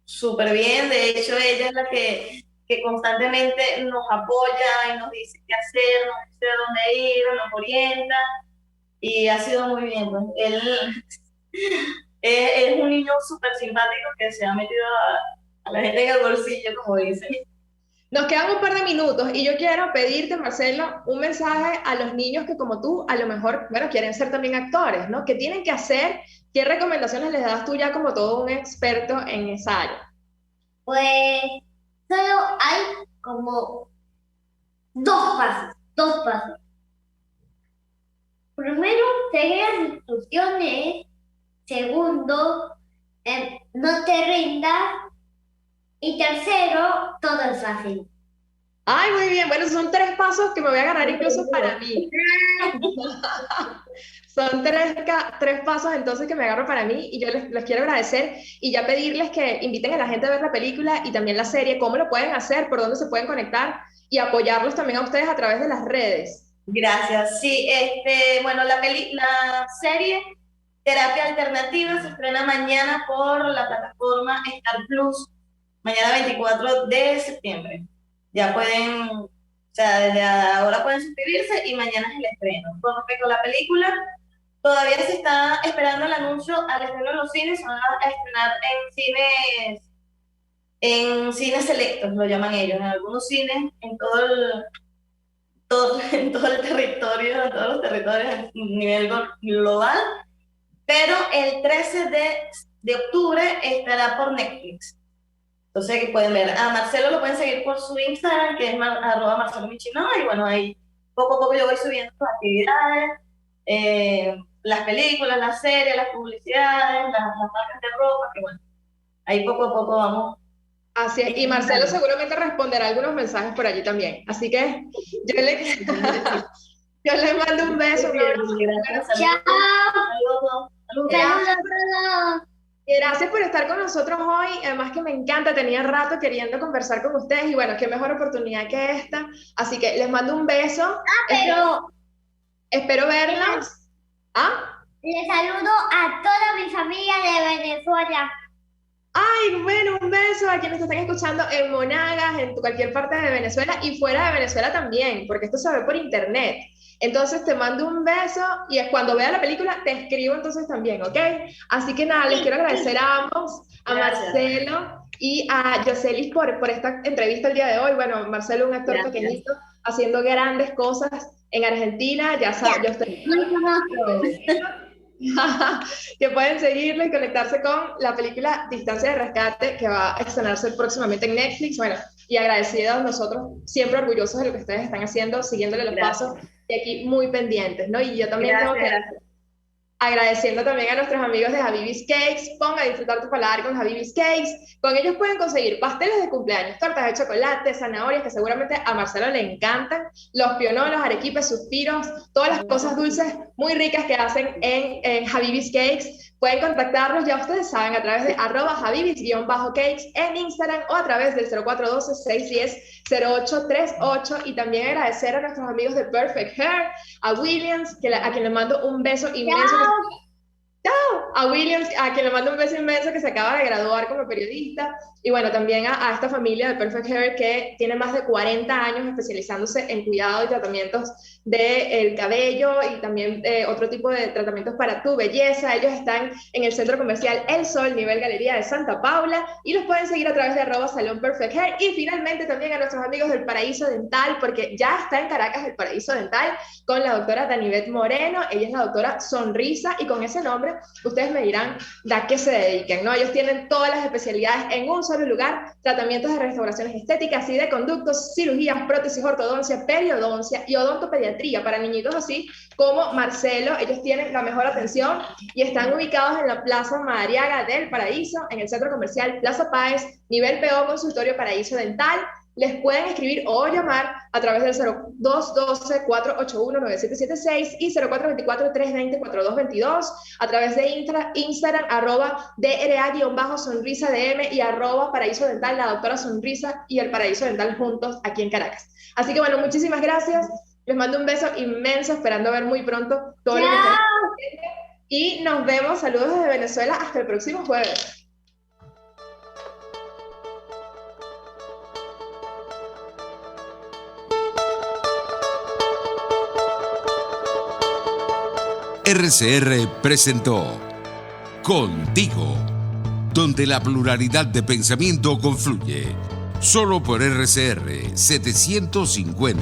súper bien. De hecho, ella es la que constantemente nos apoya y nos dice qué hacer, nos dice dónde ir, nos orienta, y ha sido muy bien. Pues. Él es un niño súper simpático que se ha metido a la gente en el bolsillo, como dicen. Nos quedan un par de minutos y yo quiero pedirte, Marcelo, un mensaje a los niños que como tú, a lo mejor, bueno, quieren ser también actores, ¿no? ¿Qué tienen que hacer? ¿Qué recomendaciones les das tú ya como todo un experto en esa área? Pues solo hay como dos pasos. Primero, seguir las instrucciones. Segundo, no te rindas. Y tercero, todo es fácil. Ay, muy bien. Bueno, son 3 pasos que me voy a ganar incluso para mí. Son 3 pasos entonces que me agarro para mí y yo les quiero agradecer y ya pedirles que inviten a la gente a ver la película y también la serie, cómo lo pueden hacer, por dónde se pueden conectar y apoyarlos también a ustedes a través de las redes. Gracias. Sí, bueno, la serie Terapia Alternativa se estrena mañana por la plataforma Star Plus, mañana 24 de septiembre. Ya pueden, o sea, desde ahora pueden suscribirse y mañana es el estreno. Con respecto a la película, todavía se está esperando el anuncio al estreno en los cines. Se van a estrenar en cines selectos, lo llaman ellos, en algunos cines, en todo el territorio, en todos los territorios a nivel global. Pero el 13 de octubre estará por Netflix. Entonces que pueden ver. A Marcelo lo pueden seguir por su Instagram, que es @MarceloMichinoa, y bueno, ahí poco a poco yo voy subiendo sus actividades, las películas, las series, las publicidades, las marcas de ropa, que bueno, ahí poco a poco vamos. Así es, y Marcelo seguramente responderá algunos mensajes por allí también. Así que yo le mando un beso. Chao. Gracias por estar con nosotros hoy, además que me encanta, tenía rato queriendo conversar con ustedes y bueno, qué mejor oportunidad que esta, así que les mando un beso. Pero espero verlos. Les saludo a toda mi familia de Venezuela. Ay, bueno, un beso a quienes te están escuchando en Monagas, en cualquier parte de Venezuela y fuera de Venezuela también, porque esto se ve por internet. Entonces te mando un beso y cuando vea la película te escribo entonces también, ¿ok? Así que nada, les quiero agradecer a ambos, a Marcelo y a Yoselis por esta entrevista el día de hoy. Bueno, Marcelo, un actor pequeñito, haciendo grandes cosas en Argentina, ya saben, yo estoy... que pueden seguirlo y conectarse con la película Distancia de Rescate, que va a estrenarse próximamente en Netflix. Bueno, y agradecidos nosotros, siempre orgullosos de lo que ustedes están haciendo, siguiéndole los pasos y aquí muy pendientes, ¿no? Y yo también tengo que agradeciendo también a nuestros amigos de Habibis Cakes. Ponga a disfrutar tu paladar con Habibis Cakes. Con ellos pueden conseguir pasteles de cumpleaños, tortas de chocolate, zanahorias, que seguramente a Marcelo le encantan, los piononos, arequipes, suspiros, todas las cosas dulces muy ricas que hacen en Habibis Cakes. Pueden contactarlos, ya ustedes saben, a través de @Habibis_Cakes en Instagram o a través del 0412-610-0838. Y también agradecer a nuestros amigos de Perfect Hair, a Williams, a quien le mando un beso inmenso. ¡Chao! A Williams, a quien le mando un beso inmenso, que se acaba de graduar como periodista. Y bueno, también a esta familia de Perfect Hair, que tiene más de 40 años especializándose en cuidado y tratamientos del cabello y también otro tipo de tratamientos para tu belleza. Ellos están en el centro comercial El Sol, nivel Galería de Santa Paula, y los pueden seguir a través de @Salón Perfect Hair. Y finalmente también a nuestros amigos del Paraíso Dental, porque ya está en Caracas el Paraíso Dental con la doctora Danivet Moreno. Ella es la doctora Sonrisa, y con ese nombre ustedes me dirán a qué se dediquen, ¿no? Ellos tienen todas las especialidades en un solo lugar: tratamientos de restauraciones estéticas y de conductos, cirugías, prótesis, ortodoncia, periodoncia y odontopediatría para niñitos así como Marcelo. Ellos tienen la mejor atención y están ubicados en la Plaza Madariaga del Paraíso, en el centro comercial Plaza Páez, nivel PO, consultorio Paraíso Dental. Les pueden escribir o llamar a través del 0212-481-9776 y 0424-320-4222, a través de Instagram, @DRA_sonrisadm y @Paraíso Dental, la doctora Sonrisa y el Paraíso Dental juntos aquí en Caracas. Así que bueno, muchísimas gracias. Les mando un beso inmenso, esperando ver muy pronto todo lo que estén haciendo. Y nos vemos, saludos desde Venezuela, hasta el próximo jueves. RCR presentó Contigo, donde la pluralidad de pensamiento confluye. Solo por RCR 750.